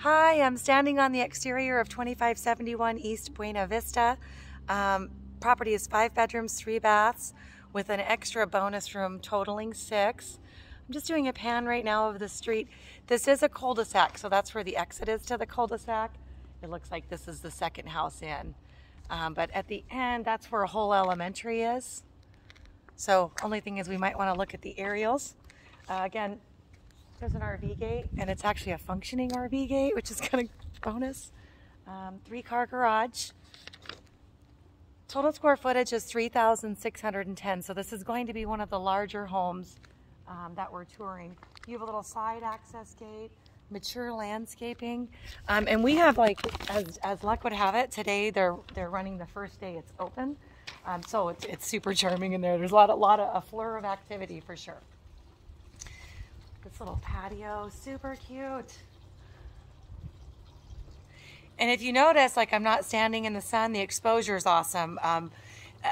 Hi, I'm standing on the exterior of 2571 East Buena Vista. Property is 5 bedrooms, 3 baths with an extra bonus room totaling 6. I'm just doing a pan right now of the street. This is a cul-de-sac, so that's where the exit is to the cul-de-sac. It looks like this is the second house in. But at the end, that's where a whole elementary is. So only thing is we might want to look at the aerials. Again, there's an RV gate, and it's actually a functioning RV gate, which is kind of bonus. 3-car garage. Total square footage is 3,610. So this is going to be one of the larger homes that we're touring. You have a little side access gate, mature landscaping, and we have, like, as luck would have it, today they're running the first day it's open. So it's super charming in there. There's a flurry of activity for sure. This little patio, super cute. And if you notice, like, I'm not standing in the sun, the exposure is awesome.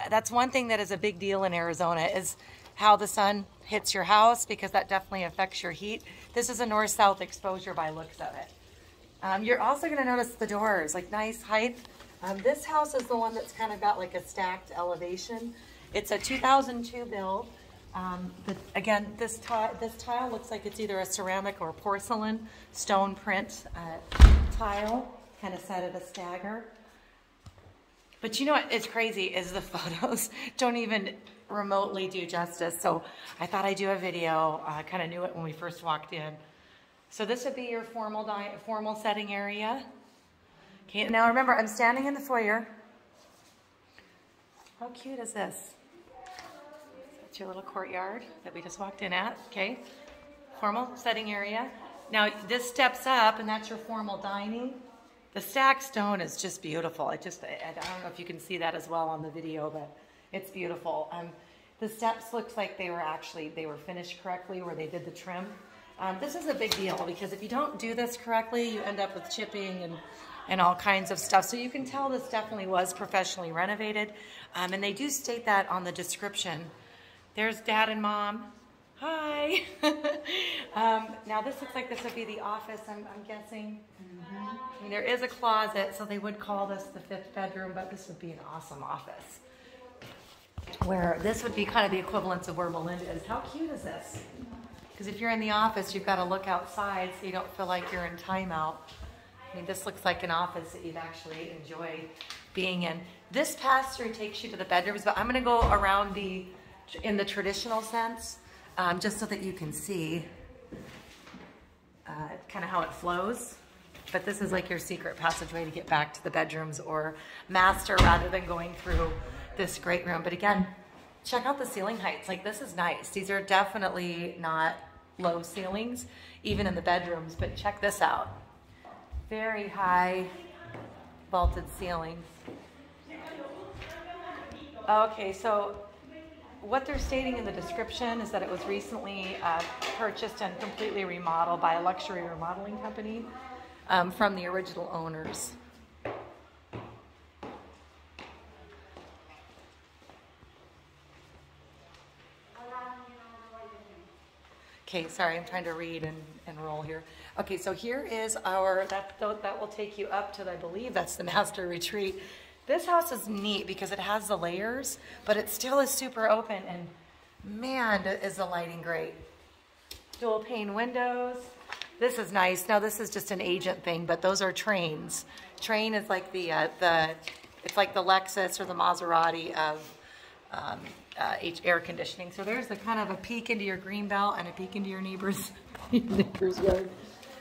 That's one thing that is a big deal in Arizona, is how the sun hits your house, because that definitely affects your heat. This is a north-south exposure by looks of it. You're also going to notice the doors, like, nice height. This house is the one that's kind of got like a stacked elevation. It's a 2002 build. Again, this tile looks like it's either a ceramic or porcelain stone print tile, kind of set at a stagger. But you know what is crazy is the photos don't even remotely do justice. So I thought I'd do a video. I kind of knew it when we first walked in. So this would be your formal setting area. Okay, now remember, I'm standing in the foyer. How cute is this? That's your little courtyard that we just walked in at, okay? Formal setting area. Now this steps up, and that's your formal dining. The stacked stone is just beautiful. I don't know if you can see that as well on the video, but it's beautiful. The steps looks like they were finished correctly where they did the trim. This is a big deal, because if you don't do this correctly, you end up with chipping and all kinds of stuff. So you can tell this definitely was professionally renovated. And they do state that on the description. There's Dad and Mom. Hi. Now this looks like this would be the office, I'm guessing. I mean, there is a closet, so they would call this the 5th bedroom, but this would be an awesome office. Where this would be kind of the equivalence of where Melinda is. How cute is this? Because if you're in the office, you've got to look outside so you don't feel like you're in timeout. I mean, this looks like an office that you'd actually enjoy being in. This pass-through takes you to the bedrooms, but I'm going to go around in the traditional sense, just so that you can see kind of how it flows. But this is like your secret passageway to get back to the bedrooms or master, rather than going through this great room. But again, check out the ceiling heights. Like, this is nice. These are definitely not low ceilings, even in the bedrooms, but check this out. Very high vaulted ceilings. Okay, so what they're stating in the description is that it was recently purchased and completely remodeled by a luxury remodeling company from the original owners. Okay, sorry, I'm trying to read and roll here. Okay, so here is that will take you up to, I believe that's the master retreat. This house is neat because it has the layers, but it still is super open, and man, is the lighting great. Dual pane windows. This is nice. Now this is just an agent thing, but those are trains. Train is like it's like the Lexus or the Maserati of air conditioning. So there's the kind of a peek into your green belt and a peek into your neighbor's yard.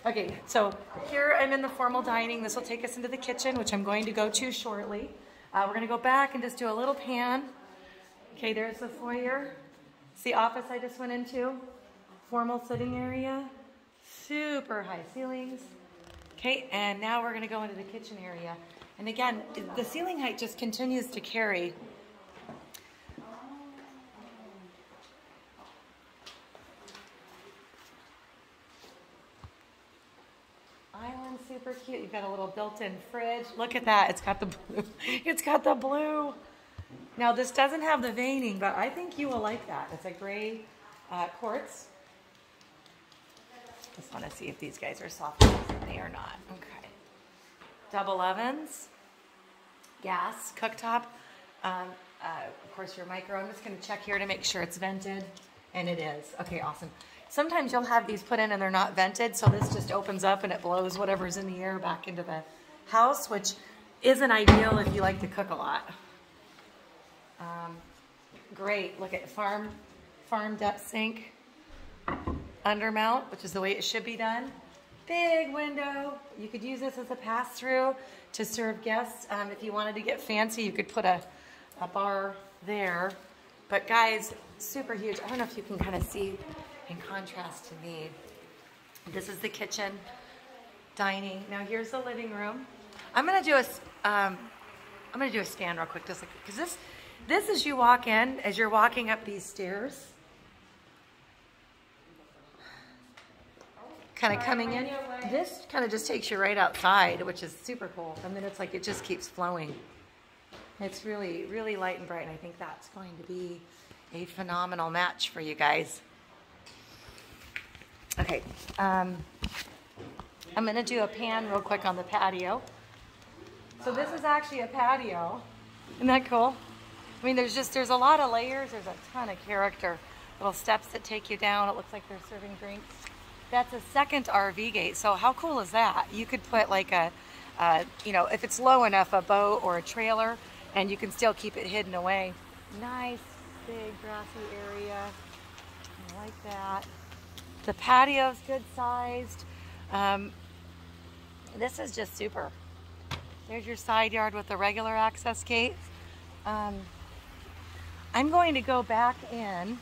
Okay, so here I'm in the formal dining. This will take us into the kitchen, which I'm going to go to shortly. We're going to go back and just do a little pan. Okay, there's the foyer. It's the office I just went into. Formal sitting area. Super high ceilings. Okay, and now we're going to go into the kitchen area. And again, the ceiling height just continues to carry. Island, super cute. You've got a little built-in fridge. Look at that. It's got the blue. It's got the blue. Now this doesn't have the veining, but I think you will like that. It's a gray quartz. Just want to see if these guys are soft. They are not. Okay. double ovens, gas, cooktop, of course your micro. I'm just going to check here to make sure it's vented, and it is. Okay, awesome. Sometimes you'll have these put in and they're not vented, so this just opens up and it blows whatever's in the air back into the house, which isn't ideal if you like to cook a lot. Great, look at farm depth sink, undermount, which is the way it should be done. Big window. You could use this as a pass-through to serve guests. If you wanted to get fancy, you could put a bar there. But guys, super huge. I don't know if you can kind of see in contrast to me. This is the kitchen, dining. Now here's the living room. I'm gonna do a stand real quick, just like, because this as you walk in, as you're walking up these stairs, kind of coming in, this kind of just takes you right outside, which is super cool. And then it's like it just keeps flowing. It's really, really light and bright, and I think that's going to be a phenomenal match for you guys. Okay, I'm gonna do a pan real quick on the patio. So this is actually a patio. Isn't that cool? I mean, there's a lot of layers. There's a ton of character. Little steps that take you down. It looks like they're serving drinks. That's a second RV gate. So how cool is that? You could put like you know, if it's low enough, a boat or a trailer, and you can still keep it hidden away. Nice, big grassy area. I like that. The patio's good sized. This is just super. There's your side yard with the regular access gate. I'm going to go back in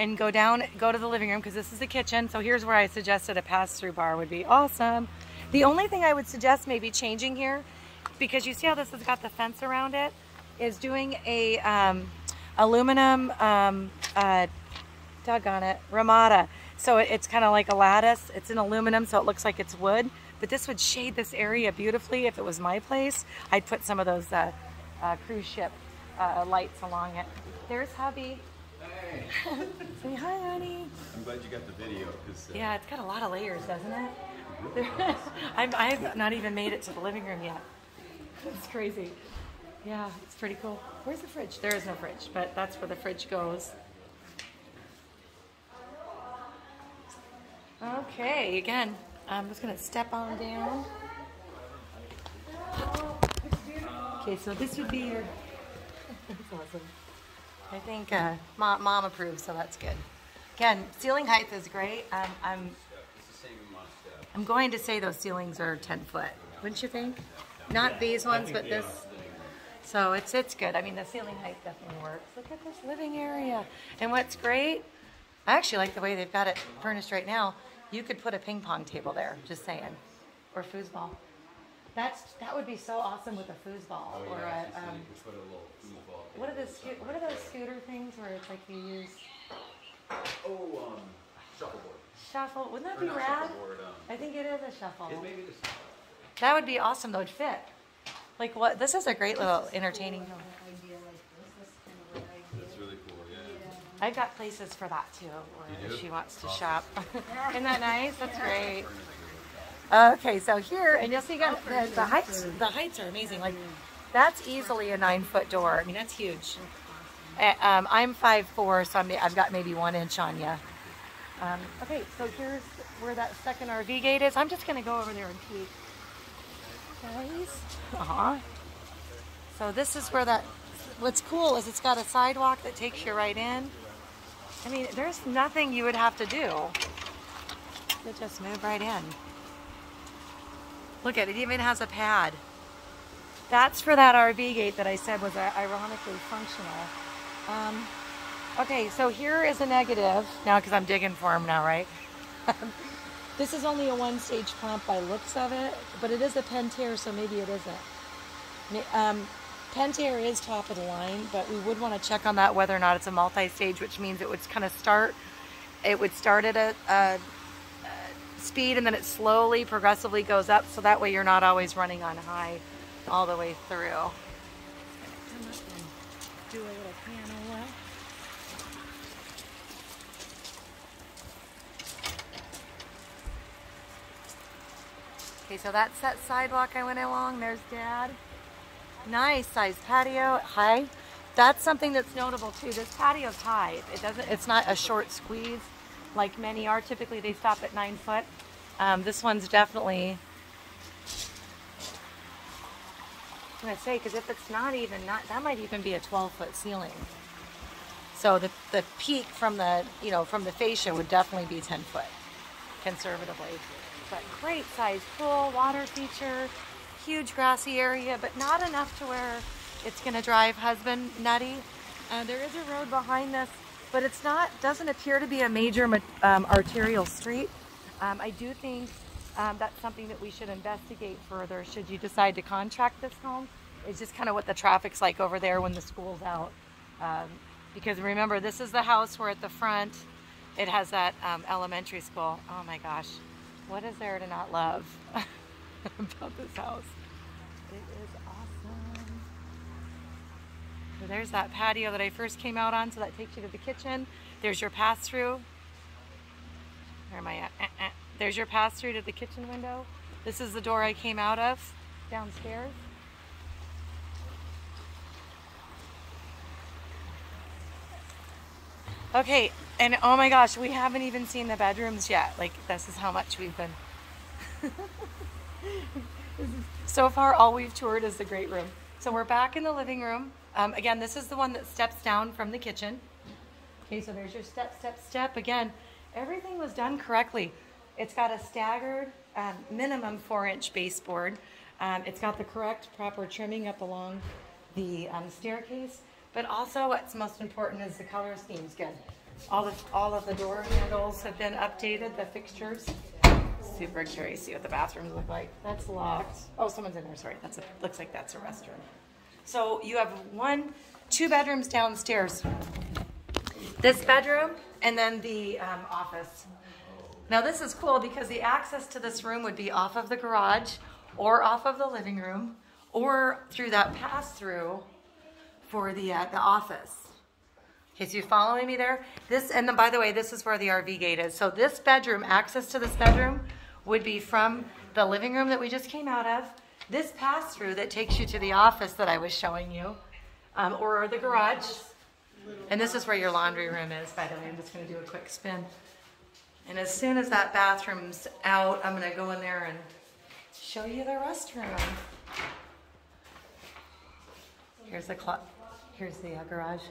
and go to the living room because this is the kitchen. So here's where I suggested a pass-through bar would be awesome. The only thing I would suggest maybe changing here, because you see how this has got the fence around it, is doing a aluminum, doggone it, ramada. So it's kind of like a lattice. It's in aluminum, so it looks like it's wood. But this would shade this area beautifully. If it was my place, I'd put some of those cruise ship lights along it. There's hubby. Hey. Say hi, honey. I'm glad you got the video. Yeah, it's got a lot of layers, doesn't it? I've not even made it to the living room yet. It's crazy. Yeah, it's pretty cool. Where's the fridge? There is no fridge, but that's where the fridge goes. Okay, again, I'm just going to step on down. Okay, so this would be your... That's awesome. I think mom approves, so that's good. Again, ceiling height is great. I'm going to say those ceilings are 10 foot. Wouldn't you think? Not these ones, but this. So it's good. I mean, the ceiling height definitely works. Look at this living area. And what's great, I actually like the way they've got it furnished right now. You could put a ping pong table there, just saying, or foosball. That would be so awesome with a foosball, Oh, or yeah, a. put a little foosball. What are those scooter things where it's like you use? Shuffleboard. Shuffle. Wouldn't that Or be not rad? shuffleboard, I think it is a shuffle. It maybe just. That would be awesome. That would fit. Like what? This is a great little entertaining. That's really cool. Yeah. I've got places for that too, where You do? she wants to Awesome. shop. Isn't that nice? That's great. Okay, so here, and you'll see again, the heights. The heights are amazing. Like that's easily a 9-foot door. I mean, that's huge. I'm 5'4", so I've got maybe 1 inch on you. Okay, so here's where that second RV gate is. I'm just gonna go over there and peek. Nice. So this is where that. What's cool is it's got a sidewalk that takes you right in. I mean, there's nothing you would have to do. You just move right in. Look at it, it even has a pad. That's for that RV gate that I said was ironically functional. Okay, so here is a negative now because I'm digging for them now, right? This is only a 1-stage pump by looks of it, but it is a Pentair, so maybe it isn't. Pentair is top of the line, but we would want to check on that whether or not it's a multi-stage, which means it would kind of start. It would start at a speed, and then it slowly, progressively goes up, so that way you're not always running on high all the way through. Come up and do a little piano. Okay, so that's that sidewalk I went along. There's Dad. Nice sized patio, high. That's something that's notable too. This patio's high. It's not a short squeeze like many are. Typically they stop at 9 foot. This one's definitely, I'm gonna say, because if it's not, that might even be a 12-foot ceiling. So the peak from the, from the fascia would definitely be 10 foot, conservatively. But great size pool, water feature, huge grassy area, but not enough to where it's gonna drive husband nutty. There is a road behind this, but doesn't appear to be a major arterial street. I do think that's something that we should investigate further should you decide to contract this home. It's just kind of what the traffic's like over there when the school's out. Because remember, this is the house where at the front it has that elementary school. Oh my gosh, what is there to not love about this house? It is awesome. So there's that patio that I first came out on, so that takes you to the kitchen. There's your pass-through. Where am I at? There's your pass-through to the kitchen window. This is the door I came out of downstairs. Okay, and oh my gosh, we haven't even seen the bedrooms yet. Like, this is how much we've been. So far, all we've toured is the great room. So we're back in the living room. Again, this is the one that steps down from the kitchen. Okay, so there's your step. Again, everything was done correctly. It's got a staggered minimum 4-inch baseboard. It's got the correct proper trimming up along the staircase. But also what's most important is the color scheme's good. All of the door handles have been updated, the fixtures. Super curious to see what the bathrooms look like. That's locked. Oh, someone's in there, sorry. Looks like that's a restroom. So you have 2 bedrooms downstairs. This bedroom and then the office. Now this is cool because the access to this room would be off of the garage or off of the living room or through that pass-through for the office. Okay, so you following me there? And then by the way, this is where the RV gate is. So this bedroom, access to this bedroom would be from the living room that we just came out of, this pass-through that takes you to the office that I was showing you, or the garage. And this is where your laundry room is, by the way. I'm just gonna do a quick spin. And as soon as that bathroom's out, I'm gonna go in there and show you the restroom. Here's the garage.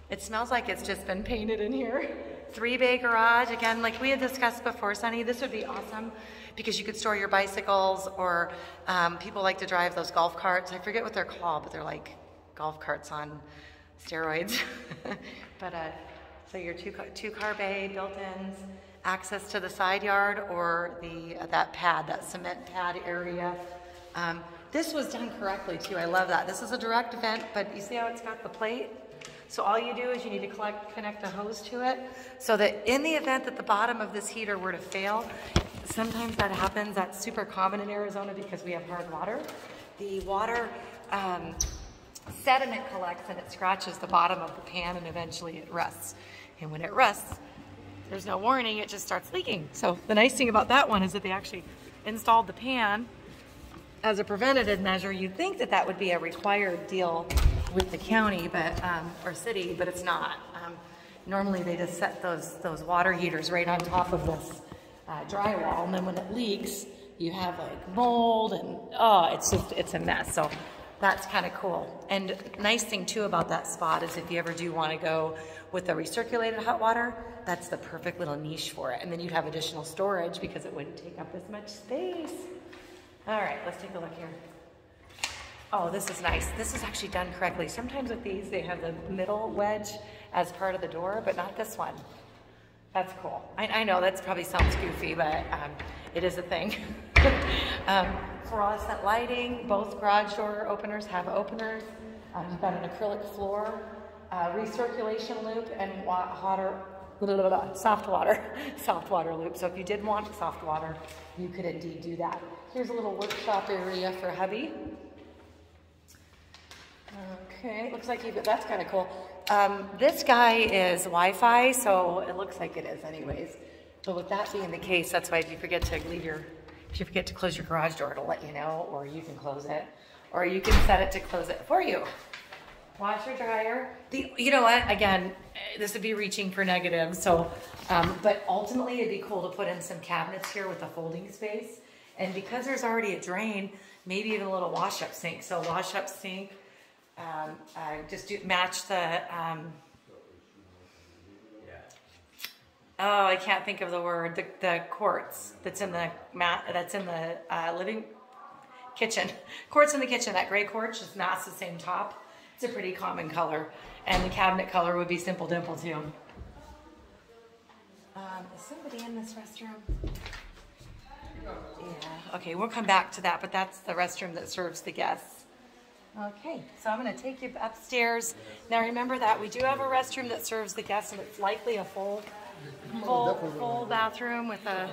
It smells like it's just been painted in here. 3-bay garage. Again, like we had discussed before, Sunny, this would be awesome because you could store your bicycles, or people like to drive those golf carts. I forget what they're called, but they're like golf carts on steroids. But so your two-car bay, built-ins, access to the side yard or that cement pad area. This was done correctly too. I love that. This is a direct vent, but you see how it's got the plate? So all you do is you need to connect a hose to it so that in the event that the bottom of this heater were to fail, sometimes that happens. That's super common in Arizona because we have hard water. The water sediment collects and it scratches the bottom of the pan and eventually it rusts. And when it rusts, there's no warning, it just starts leaking. So the nice thing about that one is that they actually installed the pan as a preventative measure. You'd think that that would be a required deal with the county, but or city, but it's not. Normally they just set those water heaters right on top of this drywall, and then when it leaks, you have like mold and it's a mess. So that's kind of cool. And nice thing too about that spot is if you ever do want to go with the recirculated hot water, that's the perfect little niche for it. And then you'd have additional storage because it wouldn't take up as much space. All right, let's take a look here. Oh, this is nice. This is actually done correctly. Sometimes with these, they have the middle wedge as part of the door, but not this one. That's cool. I know that probably sounds goofy, but it is a thing. Fluorescent lighting. Both garage door openers have openers. You've got an acrylic floor, recirculation loop, and soft water loop. So if you did want soft water, you could indeed do that. Here's a little workshop area for hubby. Okay, looks like that's kind of cool. This guy is Wi-Fi, so it looks like it is anyways. But with that being the case, that's why if you forget to close your garage door, it'll let you know, or you can close it, or you can set it to close it for you. Washer dryer. You know what? Again, this would be reaching for negative. So, but ultimately, it'd be cool to put in some cabinets here with a folding space. And because there's already a drain, maybe even a little wash-up sink. So wash-up sink. Match the. Oh, I can't think of the word. The quartz that's in the living kitchen. Quartz in the kitchen. That gray quartz just match the same top. It's a pretty common color, and the cabinet color would be Simple Dimple too. Is somebody in this restroom? Yeah. Okay, we'll come back to that, but that's the restroom that serves the guests. Okay, so I'm going to take you upstairs. Now remember that we do have a restroom that serves the guests, and it's likely a full bathroom with a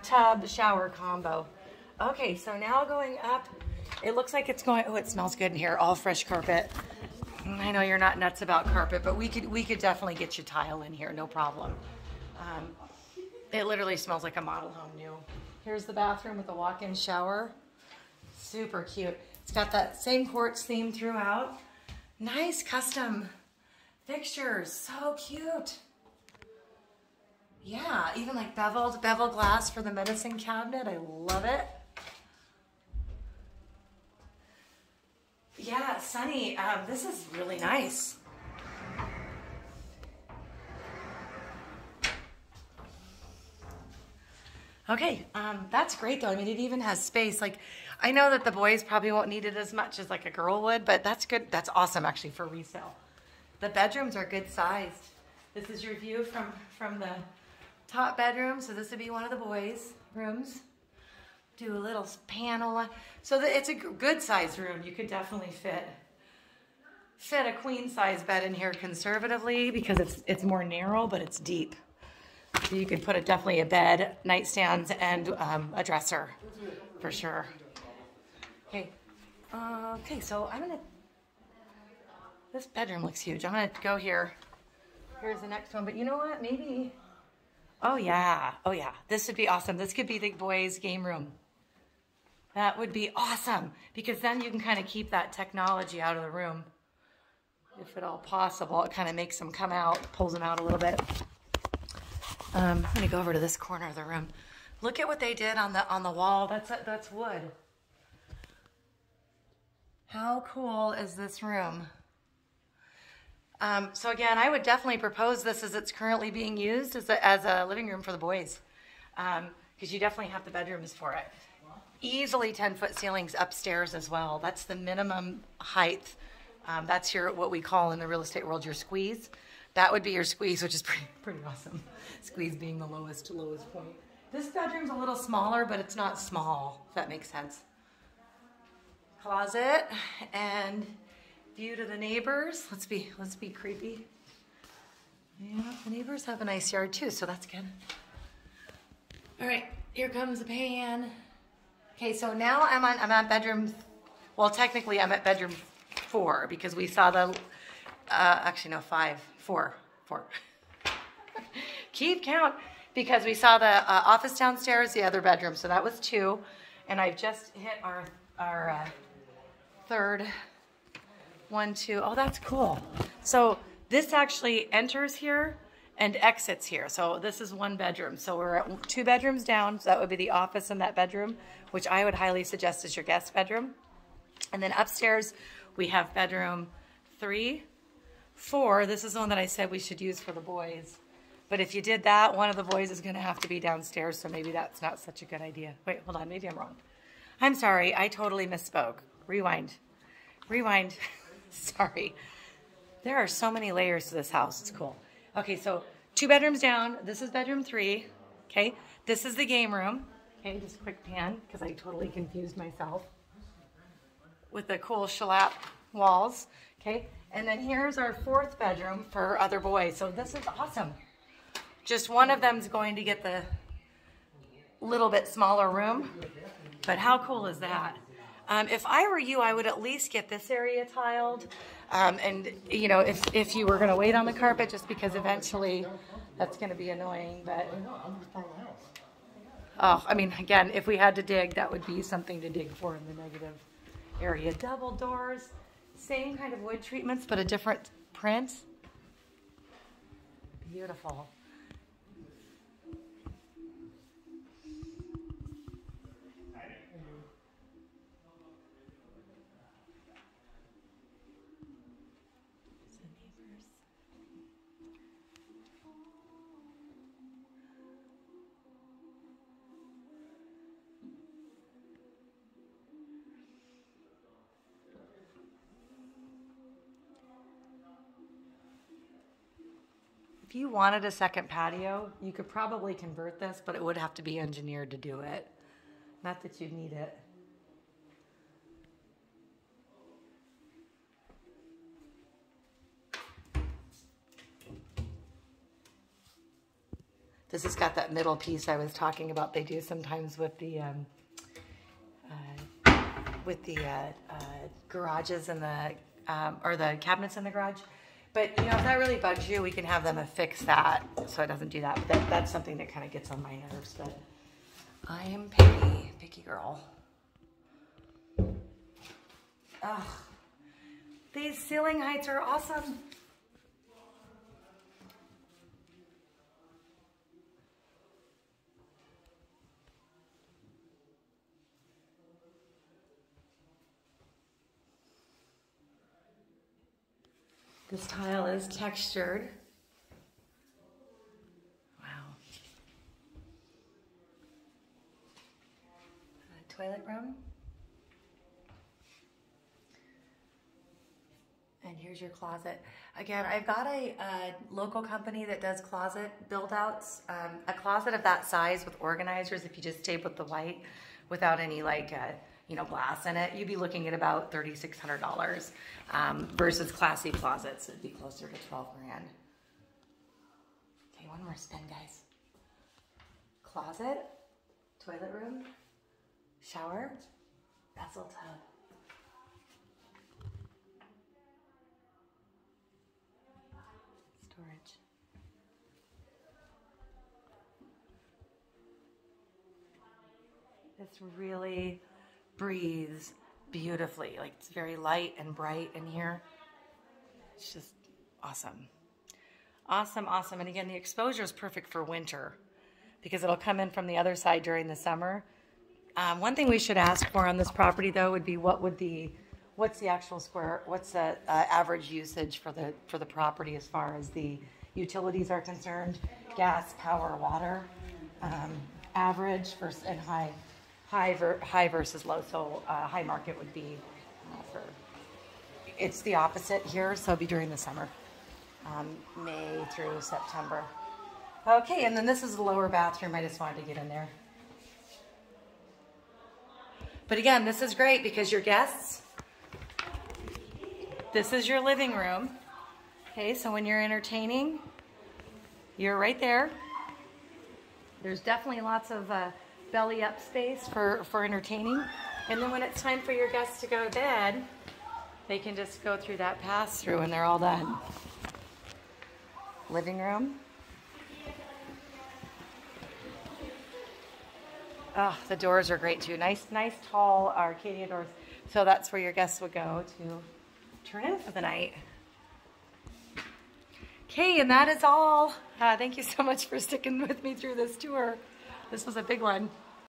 tub shower combo. Okay, so now going up, it looks like it's going. Oh, it smells good in here. All fresh carpet. I know you're not nuts about carpet, but we could definitely get you tile in here, no problem. It literally smells like a model home new. Here's the bathroom with a walk-in shower. Super cute. It's got that same quartz theme throughout. Nice custom fixtures. So cute. Yeah, even like bevel glass for the medicine cabinet. I love it. Yeah, Sunny, this is really nice. Okay, that's great though. I mean, it even has space. Like, I know that the boys probably won't need it as much as like a girl would, but that's good. That's awesome actually for resale. The bedrooms are good sized. This is your view from the top bedroom. So this would be one of the boys' rooms. Do a little panel. So that it's a good sized room. You could definitely fit a queen size bed in here conservatively because it's more narrow, but it's deep. So you could put definitely a bed, nightstands, and a dresser for sure. Okay. Okay, so this bedroom looks huge. I'm gonna go here. Here's the next one, but you know what? Maybe, oh yeah. This would be awesome. This could be the boys' game room. That would be awesome because then you can kind of keep that technology out of the room. If at all possible, it kind of makes them come out, pulls them out a little bit. I'm gonna go over to this corner of the room. Look at what they did on the wall. That's wood. How cool is this room? So again, I would definitely propose this as it's currently being used as a living room for the boys, because you definitely have the bedrooms for it. Easily 10-foot ceilings upstairs as well. That's the minimum height. That's what we call in the real estate world your squeeze. That would be your squeeze, which is pretty awesome. Squeeze being the lowest point. This bedroom's a little smaller, but it's not small, if that makes sense. Closet and view to the neighbors. Let's be creepy. Yeah, the neighbors have a nice yard too, so that's good. All right, here comes the pan. Okay, so now I'm at bedroom. Well, technically I'm at bedroom 4 because we saw the. Actually, no, 5, 4. Keep count because we saw the office downstairs, the other bedroom. So that was 2, and I've just hit our third 1, 2. Oh, that's cool. So this actually enters here and exits here. So this is 1 bedroom. So we're at 2 bedrooms down. So that would be the office and that bedroom, which I would highly suggest is your guest bedroom. And then upstairs we have bedroom 3, 4. This is the one that I said we should use for the boys. But if you did that, one of the boys is going to have to be downstairs, so maybe that's not such a good idea. Wait, hold on. Maybe I'm wrong. I'm sorry. I totally misspoke. Rewind. Sorry. There are so many layers to this house. It's cool. Okay, so 2 bedrooms down. This is bedroom 3. Okay, this is the game room. Okay, just a quick pan because I totally confused myself with the cool shellac walls. Okay, and then here's our 4th bedroom for other boys. So this is awesome. Just one of them is going to get the little bit smaller room, but how cool is that? If I were you, I would at least get this area tiled. And you know, if you were going to wait on the carpet, just because eventually that's going to be annoying. But oh, I mean, again, if we had to dig, that would be something to dig for in the negative area. Double doors, same kind of wood treatments, but a different print. Beautiful. If you wanted a second patio, you could probably convert this, but it would have to be engineered to do it. Not that you need it. This has got that middle piece I was talking about. They do sometimes with the garages and the or the cabinets in the garage. But you know, if that really bugs you, we can have them affix that so it doesn't do that. But that's something that kind of gets on my nerves. But I am picky girl. Ugh, these ceiling heights are awesome. This tile is textured. Wow. Toilet room. And here's your closet. Again, I've got a local company that does closet build outs. A closet of that size with organizers, if you just stayed with the white without any like you know, glass in it, you'd be looking at about $3,600 versus classy closets, it'd be closer to 12 grand. Okay, one more spin, guys. Closet, toilet room, shower, vessel tub. Storage. This really breathes beautifully. Like, it's very light and bright in here. It's just awesome. Awesome, awesome. And again, the exposure is perfect for winter because it'll come in from the other side during the summer. One thing we should ask for on this property though would be what's the average usage for the property as far as the utilities are concerned, gas, power, water, average versus and high versus low. So high market would be it's the opposite here, so it'll be during the summer, May through September. Okay, and then this is the lower bathroom. I just wanted to get in there. But again, this is great because your guests, this is your living room. Okay, so when you're entertaining, you're right there. There's definitely lots of belly up space for entertaining. And then when it's time for your guests to go to bed, they can just go through that pass through and they're all done. Living room. Oh, the doors are great too. Nice tall Arcadia doors. So that's where your guests would go to turn in for the night. Okay, and that is all. Thank you so much for sticking with me through this tour. This was a big one.